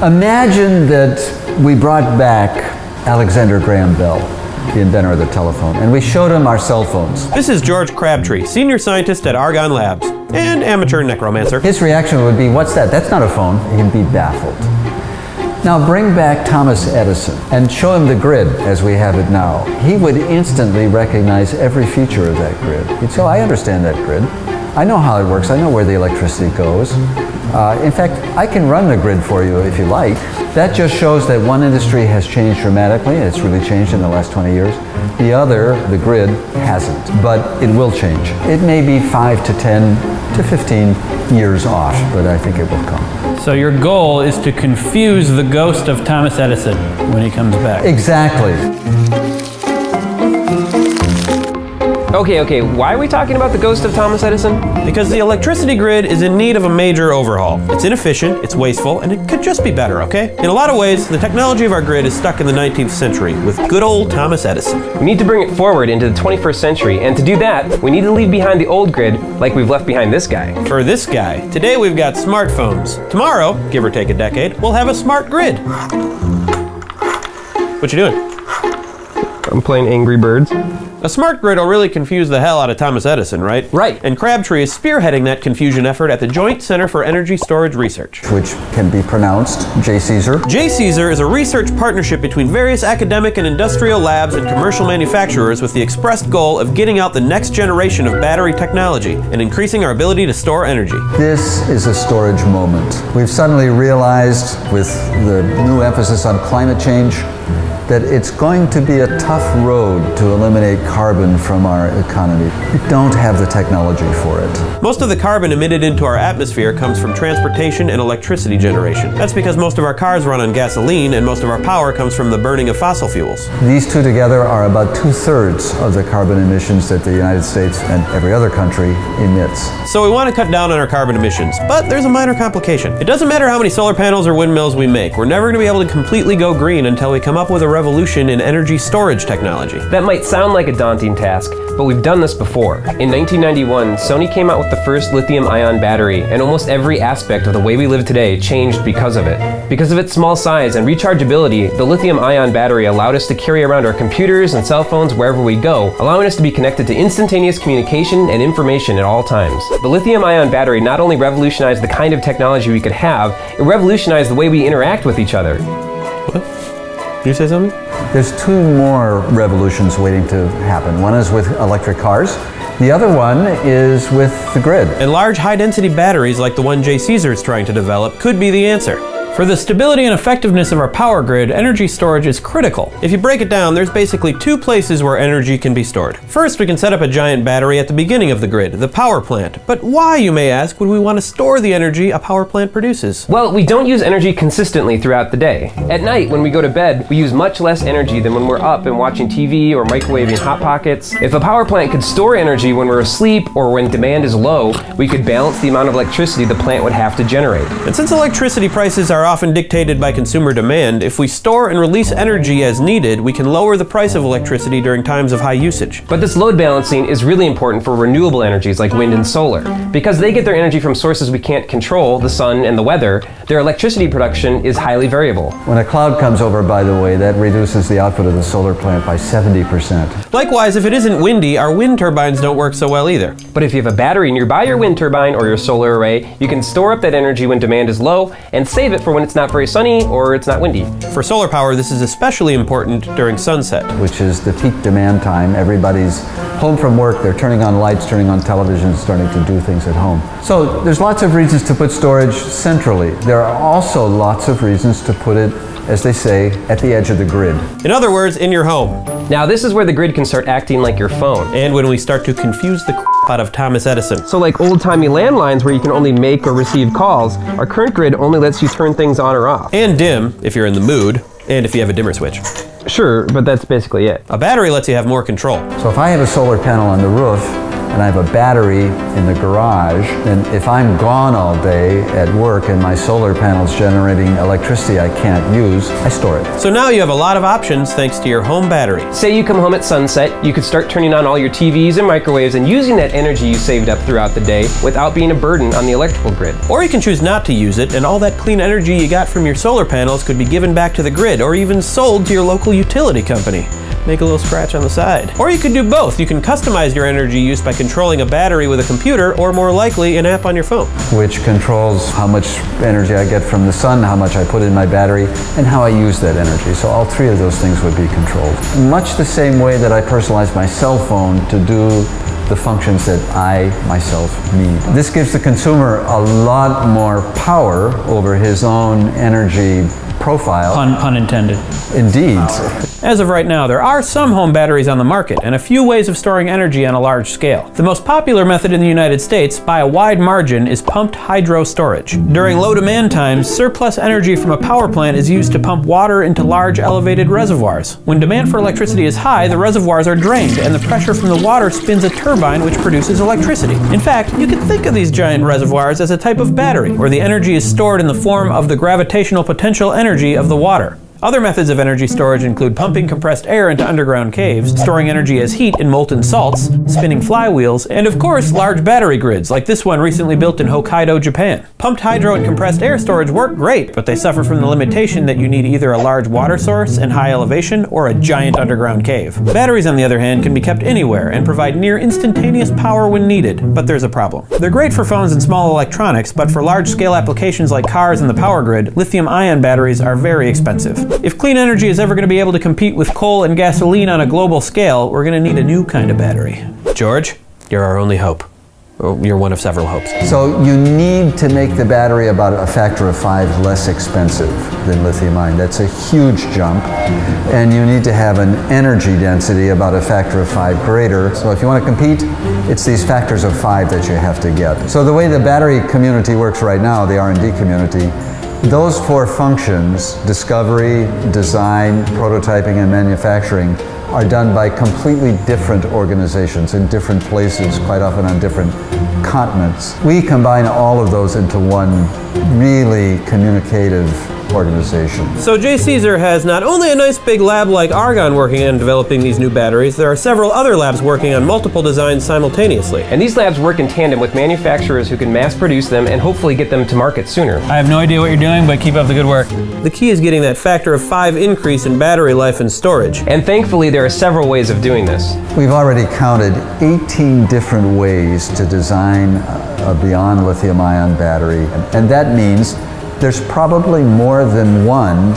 Imagine that we brought back Alexander Graham Bell, the inventor of the telephone, and we showed him our cell phones. This is George Crabtree, senior scientist at Argonne Labs and amateur necromancer. His reaction would be, what's that? That's not a phone. He'd be baffled. Now bring back Thomas Edison and show him the grid as we have it now. He would instantly recognize every feature of that grid. He'd say, oh, I understand that grid. I know how it works. I know where the electricity goes. In fact, I can run the grid for you if you like. That just shows that one industry has changed dramatically. It's really changed in the last 20 years. The other, the grid, hasn't, but it will change. It may be 5 to 10 to 15 years off, but I think it will come. So your goal is to confuse the ghost of Thomas Edison when he comes back. Exactly. Okay, why are we talking about the ghost of Thomas Edison? Because the electricity grid is in need of a major overhaul. It's inefficient, it's wasteful, and it could just be better, okay? In a lot of ways, the technology of our grid is stuck in the 19th century with good old Thomas Edison. We need to bring it forward into the 21st century, and to do that, we need to leave behind the old grid like we've left behind this guy. For this guy, today we've got smartphones. Tomorrow, give or take a decade, we'll have a smart grid. What you doing? I'm playing Angry Birds. A smart grid will really confuse the hell out of Thomas Edison, right? Right. And Crabtree is spearheading that confusion effort at the Joint Center for Energy Storage Research. Which can be pronounced JCESR. JCESR is a research partnership between various academic and industrial labs and commercial manufacturers with the expressed goal of getting out the next generation of battery technology and increasing our ability to store energy. This is a storage moment. We've suddenly realized, with the new emphasis on climate change, that it's going to be a tough road to eliminate carbon from our economy. We don't have the technology for it. Most of the carbon emitted into our atmosphere comes from transportation and electricity generation. That's because most of our cars run on gasoline and most of our power comes from the burning of fossil fuels. These two together are about 2/3 of the carbon emissions that the United States and every other country emits. So we want to cut down on our carbon emissions, but there's a minor complication. It doesn't matter how many solar panels or windmills we make. We're never going to be able to completely go green until we come up with a revolution in energy storage technology. That might sound like a daunting task, but we've done this before. In 1991, Sony came out with the first lithium-ion battery, and almost every aspect of the way we live today changed because of it. Because of its small size and rechargeability, the lithium-ion battery allowed us to carry around our computers and cell phones wherever we go, allowing us to be connected to instantaneous communication and information at all times. The lithium-ion battery not only revolutionized the kind of technology we could have, it revolutionized the way we interact with each other. What? Did you say something? There's two more revolutions waiting to happen. One is with electric cars. The other one is with the grid. And large high-density batteries like the one JCESR is trying to develop could be the answer. For the stability and effectiveness of our power grid, energy storage is critical. If you break it down, there's basically two places where energy can be stored. First, we can set up a giant battery at the beginning of the grid, the power plant. But why, you may ask, would we want to store the energy a power plant produces? Well, we don't use energy consistently throughout the day. At night, when we go to bed, we use much less energy than when we're up and watching TV or microwaving Hot Pockets. If a power plant could store energy when we're asleep or when demand is low, we could balance the amount of electricity the plant would have to generate. And since electricity prices are often dictated by consumer demand, if we store and release energy as needed, we can lower the price of electricity during times of high usage. But this load balancing is really important for renewable energies like wind and solar. Because they get their energy from sources we can't control, the sun and the weather, their electricity production is highly variable. When a cloud comes over, by the way, that reduces the output of the solar plant by 70%. Likewise, if it isn't windy, our wind turbines don't work so well either. But if you have a battery nearby your wind turbine or your solar array, you can store up that energy when demand is low and save it for when it's not very sunny or it's not windy. For solar power, this is especially important during sunset, which is the peak demand time. Everybody's home from work, they're turning on lights, turning on television, starting to do things at home. So there's lots of reasons to put storage centrally. There are also lots of reasons to put it, as they say, at the edge of the grid. In other words, in your home. Now this is where the grid can start acting like your phone. And when we start to confuse the out of Thomas Edison. So like old-timey landlines where you can only make or receive calls, our current grid only lets you turn things on or off. And dim, if you're in the mood, and if you have a dimmer switch. Sure, but that's basically it. A battery lets you have more control. So if I have a solar panel on the roof, and I have a battery in the garage, then if I'm gone all day at work and my solar panel's generating electricity I can't use, I store it. So now you have a lot of options thanks to your home battery. Say you come home at sunset, you could start turning on all your TVs and microwaves and using that energy you saved up throughout the day without being a burden on the electrical grid. Or you can choose not to use it, and all that clean energy you got from your solar panels could be given back to the grid or even sold to your local utility company. Make a little scratch on the side. Or you could do both. You can customize your energy use by controlling a battery with a computer, or more likely, an app on your phone. Which controls how much energy I get from the sun, how much I put in my battery, and how I use that energy. So all three of those things would be controlled. Much the same way that I personalize my cell phone to do the functions that I myself need. This gives the consumer a lot more power over his own energy profile. Pun intended. Indeed. As of right now, there are some home batteries on the market and a few ways of storing energy on a large scale. The most popular method in the United States, by a wide margin, is pumped hydro storage. During low demand times, surplus energy from a power plant is used to pump water into large elevated reservoirs. When demand for electricity is high, the reservoirs are drained and the pressure from the water spins a turbine which produces electricity. In fact, you can think of these giant reservoirs as a type of battery, where the energy is stored in the form of the gravitational potential energy of the water. Other methods of energy storage include pumping compressed air into underground caves, storing energy as heat in molten salts, spinning flywheels, and of course, large battery grids, like this one recently built in Hokkaido, Japan. Pumped hydro and compressed air storage work great, but they suffer from the limitation that you need either a large water source and high elevation, or a giant underground cave. Batteries, on the other hand, can be kept anywhere and provide near instantaneous power when needed, but there's a problem. They're great for phones and small electronics, but for large-scale applications like cars and the power grid, lithium-ion batteries are very expensive. If clean energy is ever going to be able to compete with coal and gasoline on a global scale, we're going to need a new kind of battery. George, you're our only hope. You're one of several hopes. So you need to make the battery about a factor of 5 less expensive than lithium-ion. That's a huge jump. And you need to have an energy density about a factor of 5 greater. So if you want to compete, it's these factors of 5 that you have to get. So the way the battery community works right now, the R&D community, those 4 functions, discovery, design, prototyping, and manufacturing, are done by completely different organizations in different places, quite often on different continents. We combine all of those into one really communicative organization. So JCESR has not only a nice big lab like Argonne working on developing these new batteries, there are several other labs working on multiple designs simultaneously. And these labs work in tandem with manufacturers who can mass produce them and hopefully get them to market sooner. I have no idea what you're doing, but keep up the good work. The key is getting that factor of 5 increase in battery life and storage. And thankfully, there are several ways of doing this. We've already counted 18 different ways to design a beyond lithium-ion battery, and that means there's probably more than one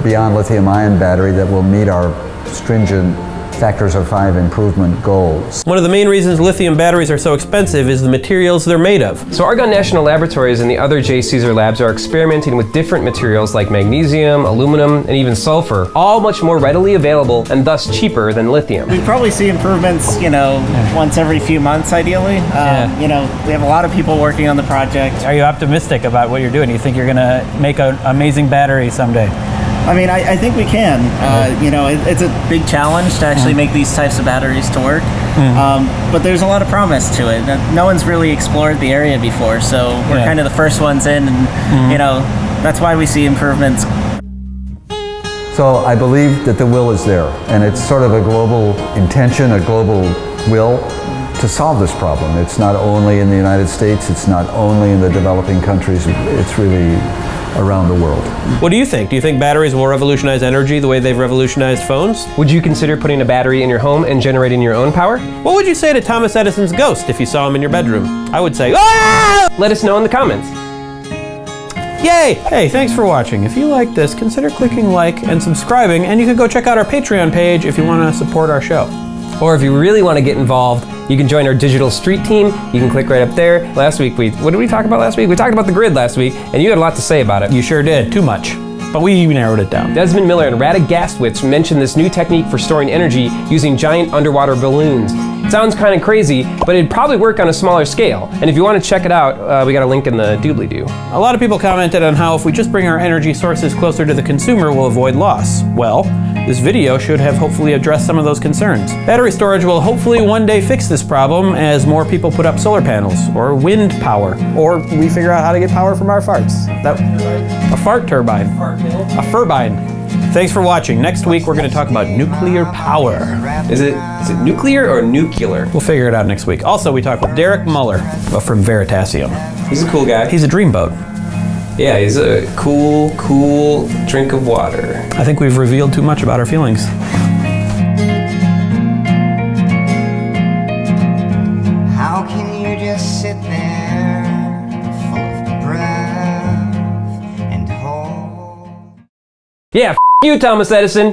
beyond lithium-ion battery that will meet our stringent factors of 5 improvement goals. One of the main reasons lithium batteries are so expensive is the materials they're made of. So Argonne National Laboratories and the other JCESR labs are experimenting with different materials like magnesium, aluminum, and even sulfur, all much more readily available and thus cheaper than lithium. We probably see improvements, once every few months, ideally. We have a lot of people working on the project. Are you optimistic about what you're doing? Do you think you're going to make an amazing battery someday? I mean, I think we can. It's a big challenge to actually make these types of batteries to work. But there's a lot of promise to it. No one's really explored the area before, so we're kind of the first ones in, and that's why we see improvements. So I believe that the will is there, and it's sort of a global intention, a global will to solve this problem. It's not only in the United States, it's not only in the developing countries, it's really around the world. What do you think? Do you think batteries will revolutionize energy the way they've revolutionized phones? Would you consider putting a battery in your home and generating your own power? What would you say to Thomas Edison's ghost if you saw him in your bedroom? I would say, "Ah!" Let us know in the comments. Yay! Hey, thanks for watching. If you like this, consider clicking like and subscribing, and you can go check out our Patreon page if you want to support our show. Or if you really want to get involved, you can join our digital street team. You can click right up there. Last week, what did we talk about last week? We talked about the grid last week, and you had a lot to say about it. You sure did. Too much. But we narrowed it down. Desmond Miller and Rada Gastwitz mentioned this new technique for storing energy using giant underwater balloons. It sounds kind of crazy, but it'd probably work on a smaller scale. And if you want to check it out, we got a link in the doobly-doo. A lot of people commented on how if we just bring our energy sources closer to the consumer, we'll avoid loss. Well, This video should have hopefully addressed some of those concerns. Battery storage will hopefully one day fix this problem as more people put up solar panels, or wind power, or we figure out how to get power from our farts. A fart turbine. A furbine. Thanks for watching. Next week we're going to talk about nuclear power. Is it nuclear or nuclear? We'll figure it out next week. Also, we talk with Derek Muller from Veritasium. He's a cool guy. He's a dreamboat. Yeah, he's a cool drink of water. I think we've revealed too much about our feelings. How can you just sit there, full of breath and hope? Yeah, you, Thomas Edison.